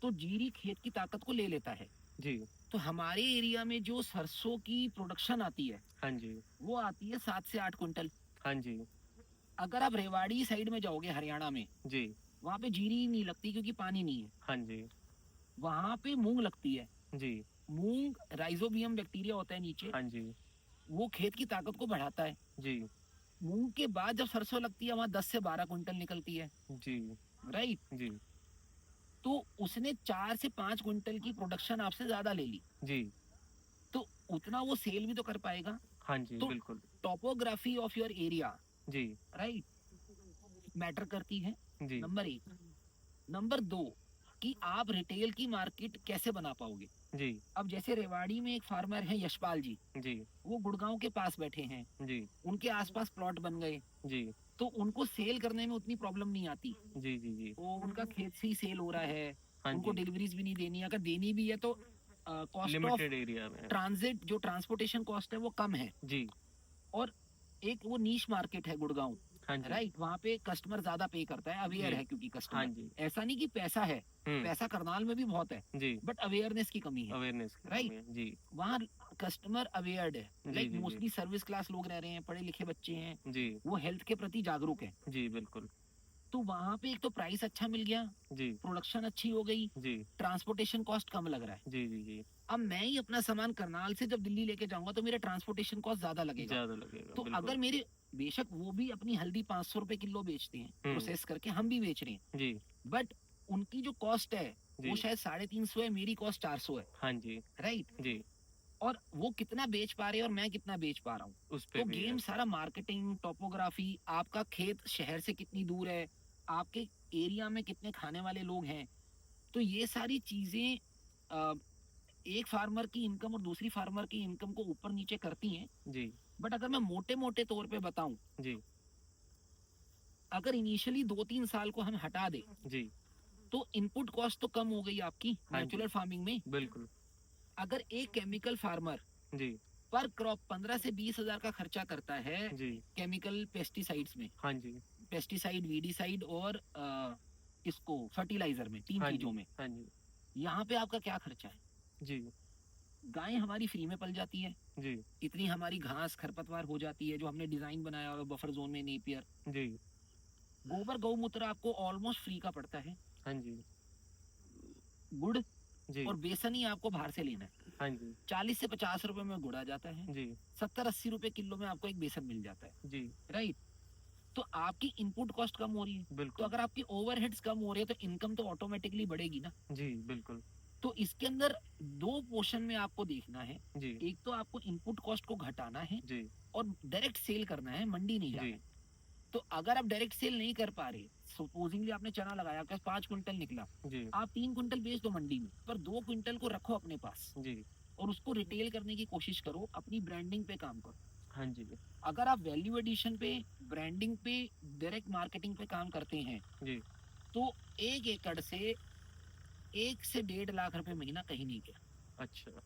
तो जीरी खेत की ताकत को ले लेता है। जी। तो हमारे एरिया में जो सरसों की प्रोडक्शन आती है, हाँ जी। वो आती है 7 से 8 क्विंटल। हाँ जी। अगर आप रेवाड़ी साइड में जाओगे हरियाणा में, जी। वहाँ पे जीरी नहीं लगती क्योंकि पानी नहीं है। हाँ जी। वहाँ पे मूंग लगती है। जी। मूंग राइजोबियम बैक्टीरिया होता है नीचे, हाँ जी। वो खेत की ताकत को बढ़ाता है। जी। मूंग के बाद जब सरसों लगती है, वहाँ 10 से 12 क्विंटल निकलती है। जी। राइट, जी। तो उसने 4 से 5 क्विंटल की प्रोडक्शन आपसे ज्यादा ले ली, जी। तो उतना वो सेल भी तो कर पाएगा। हाँ जी, तो बिल्कुल। टोपोग्राफी ऑफ योर एरिया, जी। राइट, मैटर करती है। जी। नंबर 1। नंबर 2, कि आप रिटेल की मार्केट कैसे बना पाओगे। जी। अब जैसे रेवाड़ी में एक फार्मर है यशपाल जी, जी। वो गुड़गांव के पास बैठे हैं, जी। उनके आसपास प्लॉट बन गए, जी। तो उनको सेल करने में उतनी प्रॉब्लम नहीं आती। जी। जी। जी। वो उनका खेत से ही सेल हो रहा है, हाँ उनको जी, डिलीवरीज भी नहीं देनी है। अगर देनी भी है तो कॉस्ट ऑफ लिमिटेड एरिया में है। ट्रांजिट, जो ट्रांसपोर्टेशन कॉस्ट है वो कम है। जी। और एक वो नीश मार्केट है गुड़गांव, हाँ जी। राइट, वहाँ पे कस्टमर ज्यादा पे करता है, अवेयर जी। है क्योंकि हाँ कस्टमर, जी। ऐसा नहीं कि पैसा है, पैसा करनाल में भी बहुत है, जी। बट अवेयरनेस की कमी है। अवेयरनेस की राइट, कमी है। जी। वहाँ कस्टमर अवेयर्ड है, जी। लाइक जी। जी। मोस्टली सर्विस क्लास लोग रह रहे हैं, पढ़े लिखे बच्चे हैं, जी। वो हेल्थ के प्रति जागरूक है। जी, बिल्कुल। तो वहाँ पे एक तो प्राइस अच्छा मिल गया, जी। प्रोडक्शन अच्छी हो गई, जी। ट्रांसपोर्टेशन कॉस्ट कम लग रहा है। जी। जी। जी। अब मैं ही अपना सामान करनाल से जब दिल्ली लेके जाऊंगा तो मेरा ट्रांसपोर्टेशन कॉस्ट ज्यादा लगेगा। ज्यादा लगेगा, तो बिल्कुल। अगर मेरे, बेशक वो भी अपनी हल्दी 500 रुपए किलो बेचते हैं, प्रोसेस करके, हम भी बेच रहे हैं, जी। बट उनकी जो कॉस्ट है वो जी। शायद 350 है, मेरी कॉस्ट 400 है। हाँ जी। राइट, जी। और वो कितना बेच पा रहे हैं और मैं कितना बेच पा रहा हूँ, उस पे तो भी गेम है। सारा मार्केटिंग, टोपोग्राफी, आपका खेत शहर से कितनी दूर है, आपके एरिया में कितने खाने वाले लोग हैं, तो ये सारी चीजें एक फार्मर की इनकम और दूसरी फार्मर की इनकम को ऊपर नीचे करती हैं। जी। बट अगर मैं मोटे मोटे तौर पे बताऊं, जी। अगर इनिशियली 2-3 साल को हम हटा दें, जी। तो इनपुट कॉस्ट तो कम हो गई आपकी हाँ जी। नेचुरल फार्मिंग में। बिल्कुल। अगर एक केमिकल फार्मर जी। पर क्रॉप 15 से 20 हजार का खर्चा करता है जी। केमिकल पेस्टिसाइड्स में, हाँ जी। पेस्टिसाइड, वीडिसाइड और इसको फर्टिलाइजर में, 3 हाँ चीजों जी। में, हाँ जी। यहाँ पे आपका क्या खर्चा है। जी। गाय हमारी फ्री में पल जाती है, जी। इतनी हमारी घास खरपतवार हो जाती है जो हमने डिजाइन बनाया हुआ है बफर जोन में, नेपियर। जी। गोबर गौमूत्र आपको ऑलमोस्ट फ्री का पड़ता है। हाँ जी। गुड़ जी। और बेसन ही आपको बाहर से लेना है, हाँ जी। 40 से 50 रुपए में गुड़ आ जाता है, जी। 70-80 रुपए किलो में आपको एक बेसन मिल जाता है। जी। राइट, तो आपकी इनपुट कॉस्ट कम हो रही है, तो बिल्कुल। अगर आपकी ओवरहेड्स कम हो रही है तो इनकम तो ऑटोमेटिकली बढ़ेगी ना। जी, बिल्कुल। तो इसके अंदर 2 पोर्शन में आपको देखना है। जी। एक तो आपको इनपुट कॉस्ट को घटाना है जी। और डायरेक्ट सेल करना है, मंडी नहीं जाना जी। है। तो अगर आप डायरेक्ट सेल नहीं कर पा रहे, सपोजिंगली आपने चना लगाया, आपके पास 5 क्विंटल निकला, जी। आप 3 क्विंटल बेच दो मंडी में, पर 2 क्विंटल को रखो अपने पास जी। और उसको रिटेल करने की कोशिश करो, अपनी ब्रांडिंग पे काम करो। हाँ जी। अगर आप वैल्यू एडिशन पे, ब्रांडिंग पे, डायरेक्ट मार्केटिंग पे काम करते हैं, जी। तो 1 एकड़ से 1 से 1.5 लाख रुपए महीना कहीं नहीं गया। अच्छा।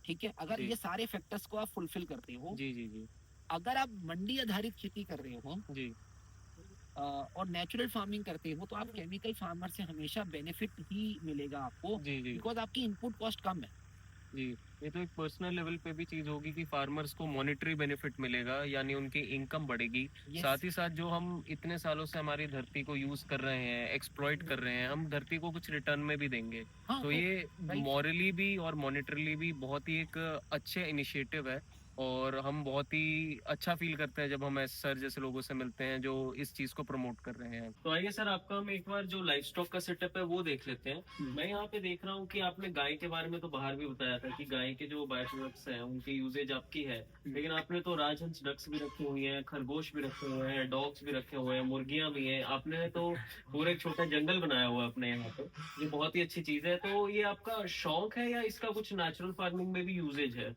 ठीक है, अगर जी। ये सारे फैक्टर्स को आप फुलफिल करते हो। जी। जी। जी। अगर आप मंडी आधारित खेती कर रहे हो जी। और नेचुरल फार्मिंग करते हो, तो आप केमिकल फार्मर से हमेशा बेनिफिट ही मिलेगा आपको, जी। जी। बिकॉज आपकी इनपुट कॉस्ट कम है। जी। ये तो एक पर्सनल लेवल पे भी चीज होगी कि फार्मर्स को मॉनेटरी बेनिफिट मिलेगा, यानी उनकी इनकम बढ़ेगी। Yes. साथ ही साथ जो हम इतने सालों से हमारी धरती को यूज कर रहे हैं, एक्सप्लॉइट कर रहे हैं, हम धरती को कुछ रिटर्न में भी देंगे। हाँ, तो ये right. मॉरली भी और मॉनेटरली भी बहुत ही एक अच्छे इनिशिएटिव है। और हम बहुत ही अच्छा फील करते हैं जब हम ऐसे सर जैसे लोगों से मिलते हैं जो इस चीज को प्रमोट कर रहे हैं। तो आइए सर, आपका हम एक बार जो लाइफ स्टॉक का सेटअप है वो देख लेते हैं। मैं यहाँ पे देख रहा हूँ कि आपने गाय के बारे में तो बाहर भी बताया था कि गाय के जो बायो प्रोडक्ट्स हैं उनकी यूजेज आपकी है, लेकिन आपने तो राजहंस डक्स भी रखी हुई हैं, खरगोश भी रखे हुए हैं, डॉग्स भी रखे हुए हैं, मुर्गियां भी हैं, आपने तो पूरा एक छोटा जंगल बनाया हुआ है अपने यहाँ पे। ये बहुत ही अच्छी चीज है। तो ये आपका शौक है या इसका कुछ नेचुरल फार्मिंग में भी यूजेज है?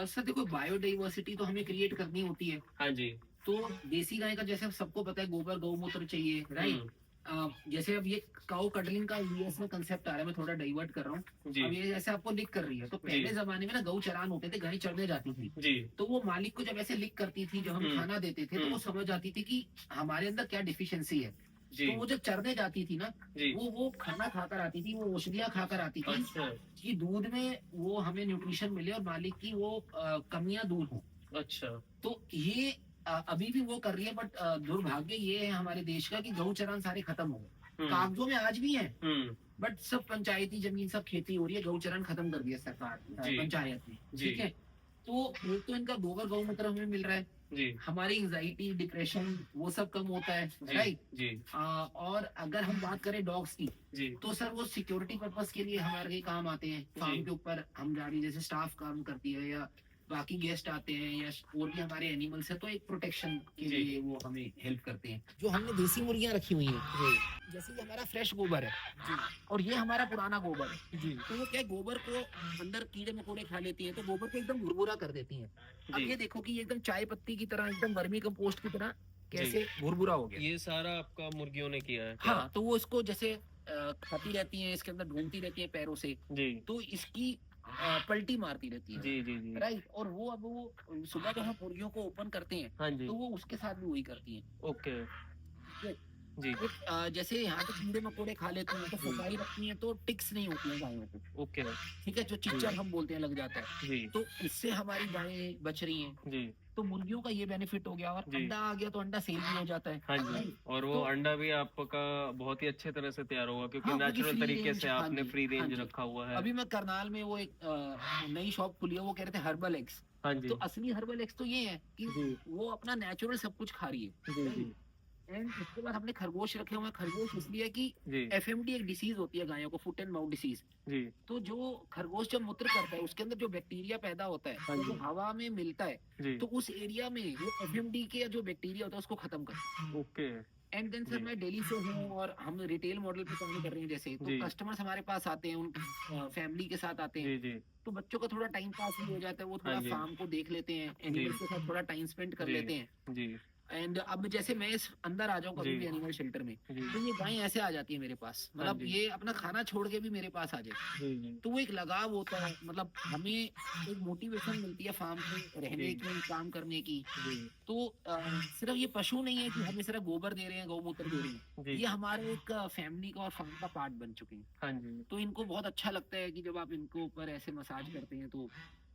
सर देखो, बायोडाइवर्सिटी तो हमें क्रिएट करनी होती है। हाँ जी। तो देसी गाय का जैसे सबको पता है, गोबर गौमूत्र चाहिए, राइट। जैसे अब ये काउ कटलिंग का यूएस में कंसेप्ट आ रहा है, मैं थोड़ा डाइवर्ट कर रहा हूँ। जी अब ये जैसे आपको लिक कर रही है, तो पहले जी जमाने में ना गौ चरान होते थे, गाय चरने जाती थी। जी तो वो मालिक को जब ऐसे लिक करती थी, जब हम खाना देते थे, तो वो समझ आती थी कि हमारे अंदर क्या डिफिशियंसी है। जी तो वो जब चरने जाती थी ना, जी। वो खाना खाकर आती थी, वो औषधियाँ खाकर आती थी अच्छा कि दूध में वो हमें न्यूट्रिशन मिले और मालिक की वो कमियां दूर हो। अच्छा। तो ये अभी भी वो कर रही है, बट दुर्भाग्य ये है हमारे देश का कि गौ चरान सारे खत्म हो गए। कागजों में आज भी है, बट सब पंचायती जमीन, सब खेती हो रही है, गौ चरान खत्म कर दिया सरकार, जी पंचायत ने। जी ठीक है। तो एक तो इनका गोबर गौमूत्र हमें मिल रहा है, जी हमारी एंजाइटी, डिप्रेशन, वो सब कम होता है, जी राइट। जी और अगर हम बात करें डॉग्स की, जी तो सर वो सिक्योरिटी पर्पस के लिए हमारे काम आते हैं। फार्म के ऊपर हम गाड़ी जैसे स्टाफ काम करती है, या बाकी गेस्ट आते हैं, या और भी हमारे एनिमल्स है, तो एक प्रोटेक्शन के जी। लिए वो हमें हेल्प करते हैं। जो हमने देसी मुर्गियां रखी हुई हैं, जैसे ये हमारा फ्रेश गोबर है, और ये हमारा पुराना गोबर है जी। तो वो क्या है, गोबर को अंदर कीड़े मकोड़े खा लेती हैं, तो गोबर को एकदम भुरभुरा कर देती हैं। अब जी। ये देखो कि ये एकदम चाय पत्ती की तरह, एकदम वर्मी कंपोस्ट की तरह कैसे भुरभुरा हो गया। ये सारा आपका मुर्गियों ने किया है क्या? हाँ, तो वो इसको जैसे खाती रहती हैं, इसके अंदर ढूंढती रहती हैं पैरों से, जी तो इसकी पलटी मारती रहती है, जी जी जी। राइट। और वो अब वो सुबह जब हम मुर्गियों को ओपन करते हैं, हाँ जी। तो वो उसके साथ भी वही करती हैं। ओके। ठीक जी है? जैसे यहाँ पे कीड़े मकोड़े खा लेते हैं, तो सफाई रखनी है, तो टिक्स नहीं होती है गायों को। ओके। ठीक है, जो चिच्चर हम बोलते हैं लग जाता है, जी तो इससे हमारी गायें बच रही हैं। जी तो मुर्गियों का ये बेनिफिट हो गया, और जी। अंडा आ गया तो अंडा सेल भी हो जाता है, हाँ जी। राइट? और वो तो अंडा भी आपका बहुत ही अच्छे तरह से तैयार होगा क्योंकि हाँ, क्योंकि नेचुरल फ्री तरीके रेंज, से हाँ आपने जी, फ्री हाँ रेंज जी। रखा हुआ है। अभी मैं करनाल में वो एक नई शॉप खुली है, वो कह रहे थे हर्बल एग्स। हाँ तो जी असली हर्बल एग्स तो ये है कि जी वो अपना नेचुरल सब कुछ खा रही है। जी जी एंड उसके बाद हमने खरगोश रखे हुए हैं। खरगोश इसलिए कि जी एफएमडी एक डिसीज होती है गायों को, फुट एंड माउथ डिसीज। जी तो जो खरगोश जब मूत्र करता है, उसके अंदर जो बैक्टीरिया पैदा होता है, हाँ तो जी। जो हवा में मिलता है, जी। तो उस एरिया में वो एफएमडी के जो बैक्टीरिया होता है उसको खत्म करता है। ओके। एंड देन सर, जी मैं दिल्ली से हूँ और हम रिटेल मॉडल पे काम कर रहे हैं। जैसे तो जी कस्टमर्स हमारे पास आते हैं, उन फैमिली के साथ आते हैं, जी जी तो बच्चों का थोड़ा टाइम पास भी हो जाता है, वो हाँ थोड़ा जी फार्म को देख लेते हैं, एनिमल्स के साथ थोड़ा टाइम स्पेंड कर जी लेते हैं। जी एंड अब जैसे मैं इस अंदर आ जाऊँ कभी जी भी एनिमल शेल्टर में, जी तो ये गायें ऐसे आ जाती है मेरे पास, हाँ मतलब जी ये अपना खाना छोड़ के भी मेरे पास आ जाए। जी जी तो वो एक लगाव होता है, मतलब हमें एक मोटिवेशन मिलती है फार्म पे रहने जी की, काम करने की। जी तो सिर्फ ये पशु नहीं है कि हमें सिर्फ गोबर दे रहे हैं, गौमूत्र दे रहे हैं, जी ये हमारे एक फैमिली का और फार्म का पार्ट बन चुके हैं। हाँ जी तो इनको बहुत अच्छा लगता है कि जब आप इनको ऊपर ऐसे मसाज करते हैं, तो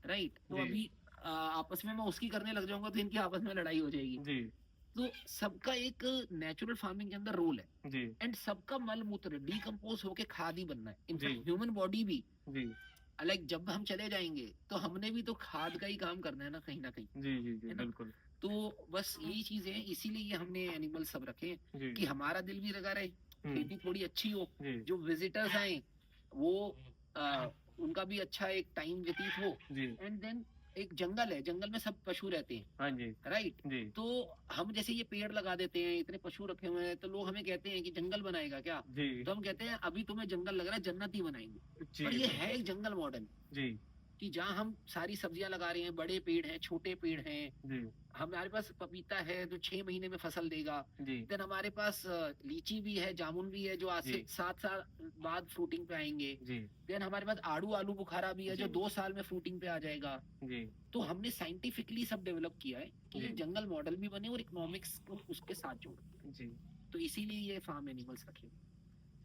राइट। तो जी अभी आपस में मैं उसकी करने लग जाऊंगा, तो इनकी आपस में लड़ाई हो जाएगी। जी तो सबका एक नेचुरल फार्मिंग के अंदर रोल है, जी एंड सबका मल मूत्र डिकम्पोज होके खाद ही बनना है। जी इनफैक्ट ह्यूमन बॉडी भी, जी लाइक जब हम चले जाएंगे तो हमने भी तो खाद का ही काम करना है ना, कहीं ना कहीं, जी जी जी है ना। बिल्कुल तो बस यही चीज है, इसीलिए हमने एनिमल सब रखे हैं जी कि हमारा दिल भी लगा रहे, खेती थोड़ी अच्छी हो, जी जो विजिटर्स आए वो उनका भी अच्छा एक टाइम व्यतीत हो। जी एंड देन एक जंगल है, जंगल में सब पशु रहते हैं, हाँ जी राइट। जी तो हम जैसे ये पेड़ लगा देते हैं, इतने पशु रखे हुए हैं, तो लोग हमें कहते हैं कि जंगल बनाएगा क्या। जी तो हम कहते हैं अभी तुम्हें जंगल लग रहा है, जन्नत ही बनाएंगे। जी पर ये है एक जंगल मॉडर्न, जी कि जहाँ हम सारी सब्जियां लगा रहे हैं, बड़े पेड़ हैं, छोटे पेड़ हैं। जी हमारे पास पपीता है जो 6 महीने में फसल देगा। जी देन हमारे पास लीची भी है, जामुन भी है, जो आज से जी 7 साल बाद फ्रूटिंग पे आएंगे। जी देन हमारे पास आलू बुखारा भी है, जो जी 2 साल में फ्रूटिंग पे आ जाएगा। जी तो हमने साइंटिफिकली सब डेवलप किया है कि ये जी जंगल मॉडल भी बने और इकोनॉमिक्स को उसके साथ जोड़े। जी तो इसीलिए ये फार्म एनिमल्स रखे।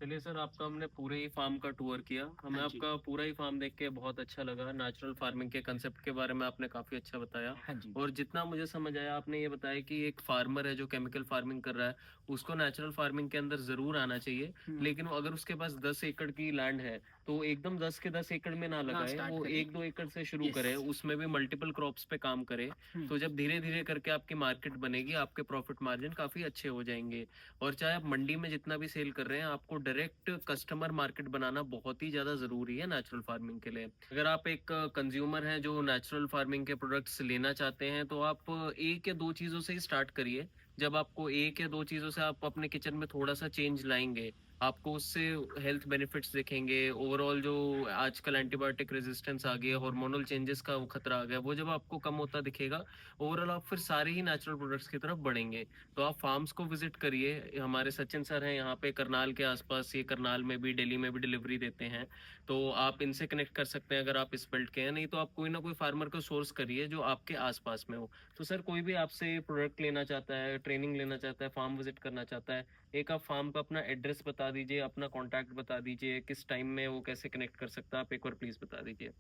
चलिए सर, आपका हमने पूरे ही फार्म का टूर किया, हमें हाँ जी। आपका पूरा ही फार्म देख के बहुत अच्छा लगा। नेचुरल फार्मिंग के कंसेप्ट के बारे में आपने काफी अच्छा बताया, हाँ जी। और जितना मुझे समझ आया आपने ये बताया कि एक फार्मर है जो केमिकल फार्मिंग कर रहा है, उसको नेचुरल फार्मिंग के अंदर जरूर आना चाहिए, लेकिन वो अगर उसके पास 10 एकड़ की लैंड है तो एकदम 10 के 10 एकड़ में ना लगाए, स्टार्ट वो करें। 1-2 एकड़ से शुरू Yes. करें, उसमें भी मल्टीपल क्रॉप्स पे काम करें। तो जब धीरे धीरे करके आपकी मार्केट बनेगी, आपके प्रॉफिट मार्जिन काफी अच्छे हो जाएंगे। और चाहे आप मंडी में जितना भी सेल कर रहे हैं, आपको डायरेक्ट कस्टमर मार्केट बनाना बहुत ही ज्यादा जरूरी है नेचुरल फार्मिंग के लिए। अगर आप एक कंज्यूमर हैं जो नेचुरल फार्मिंग के प्रोडक्ट्स लेना चाहते हैं, तो आप एक या दो चीजों से ही स्टार्ट करिए। जब आपको एक या दो चीजों से आप अपने किचन में थोड़ा सा चेंज लाएंगे, आपको उससे हेल्थ बेनिफिट्स दिखेंगे। ओवरऑल जो आजकल एंटीबायोटिक रेजिस्टेंस आ गया, हार्मोनल चेंजेस का वो खतरा आ गया, वो जब आपको कम होता दिखेगा, ओवरऑल आप फिर सारे ही नेचुरल प्रोडक्ट्स की तरफ बढ़ेंगे। तो आप फार्म्स को विजिट करिए। हमारे सचिन सर हैं यहाँ पे करनाल के आसपास, ये करनाल में भी, दिल्ली में भी डिलीवरी देते हैं। तो आप इनसे कनेक्ट कर सकते हैं अगर आप इस बेल्ट के हैं। नहीं तो आप कोई ना कोई फार्मर को सोर्स करिए जो आपके आसपास में हो। तो सर, कोई भी आपसे प्रोडक्ट लेना चाहता है, ट्रेनिंग लेना चाहता है, फार्म विजिट करना चाहता है, एक आप फार्म का अपना एड्रेस बता दीजिए, अपना कांटेक्ट बता दीजिए, किस टाइम में वो कैसे कनेक्ट कर सकता है, आप एक बार प्लीज बता दीजिए।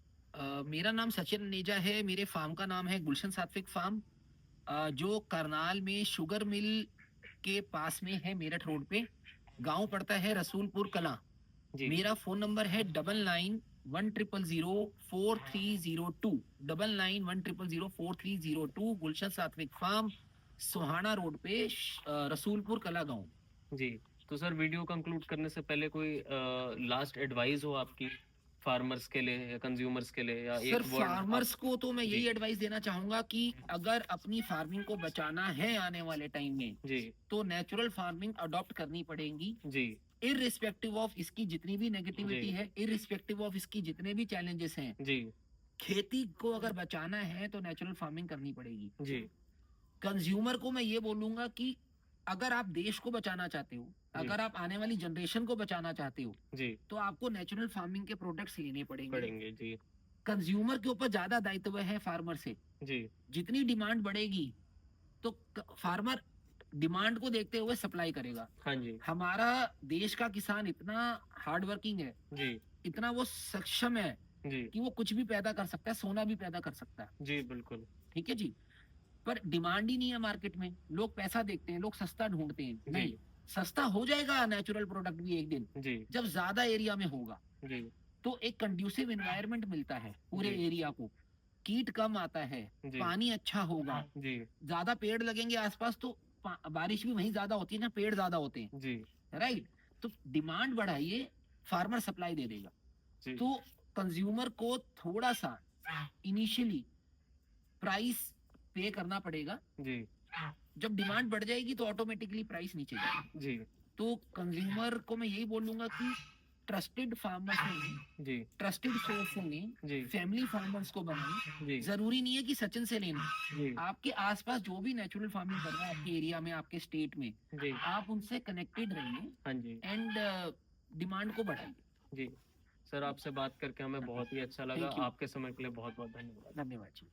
मेरा नाम सचिन नेजा है। मेरे फार्म का नाम है गुलशन सात्विक फार्म, जो करनाल में शुगर मिल के पास में है, मेरठ रोड पे। गांव पड़ता है रसूलपुर कला। जी मेरा फोन नंबर है 9910043002, 9910043002, गुलशन सात्विक फार्म, सोहाना रोड पे, रसूलपुर कला गांव। जी। तो सर, वीडियो कंक्लूड करने से पहले कोई लास्ट एडवाइस हो आपकी फार्मर्स के लिए या कंज्यूमर्स के लिए, या सर, एक वर्ड आप। फार्मर्स को तो मैं जी यही एडवाइस देना चाहूंगा कि अगर अपनी फार्मिंग को बचाना है आने वाले टाइम में, जी तो नेचुरल फार्मिंग अडॉप्ट करनी पड़ेगी। जी इररिस्पेक्टिव ऑफ इसकी जितनी भी नेगेटिविटी जी है, इररिस्पेक्टिव ऑफ इसकी जितने भी चैलेंजेस हैं, जी खेती को अगर बचाना है तो नेचुरल फार्मिंग करनी पड़ेगी। जी कंज्यूमर को मैं ये बोलूंगा कि अगर आप देश को बचाना चाहते हो, अगर आप आने वाली जनरेशन को बचाना चाहते हो, जी तो आपको नेचुरल फार्मिंग के प्रोडक्ट्स लेने पड़ेंगे। पढ़ेंगे। जी कंज्यूमर के ऊपर ज्यादा दायित्व है फार्मर से। जी जितनी डिमांड बढ़ेगी, तो फार्मर डिमांड को देखते हुए सप्लाई करेगा। हाँ जी हमारा देश का किसान इतना हार्ड वर्किंग है, जी इतना वो सक्षम है जी कि वो कुछ भी पैदा कर सकता है, सोना भी पैदा कर सकता है। जी बिल्कुल। ठीक है जी। पर डिमांड ही नहीं है मार्केट में। लोग पैसा देखते हैं, लोग सस्ता ढूंढते हैं। जी नहीं, सस्ता हो जाएगा नेचुरल प्रोडक्ट भी एक दिन, जी जब ज्यादा एरिया में होगा। जी तो एक कंड्यूसिव एनवायरनमेंट मिलता है पूरे जी एरिया को, कीट कम आता है, जी पानी अच्छा होगा, जी ज्यादा पेड़ लगेंगे आसपास, तो बारिश भी वहीं ज्यादा होती है ना, पेड़ ज्यादा होते हैं। जी राइट। तो डिमांड बढ़ाइए, फार्मर सप्लाई दे देगा। जी तो कंज्यूमर को थोड़ा सा इनिशियली प्राइस पे करना पड़ेगा। जी जब डिमांड बढ़ जाएगी तो ऑटोमेटिकली प्राइस नीचे जाएगी। जी तो कंज्यूमर को मैं यही बोलूंगा कि ट्रस्टेड फार्मर्स होंगे, जी ट्रस्टेड सोर्स होंगे, जी फैमिली फार्मर्स को बनाए। जी जरूरी नहीं है कि सचिन से लेना। जी आपके आसपास जो भी नेचुरल फार्मिंग कर रहा है आपके एरिया में, आपके स्टेट में, जी आप उनसे कनेक्टेड रहिए हाँ जी एंड डिमांड को बढ़ाइए। जी। सर, आपसे बात करके हमें बहुत ही अच्छा लगा। Thank you. आपके समय के लिए बहुत बहुत धन्यवाद। धन्यवाद जी।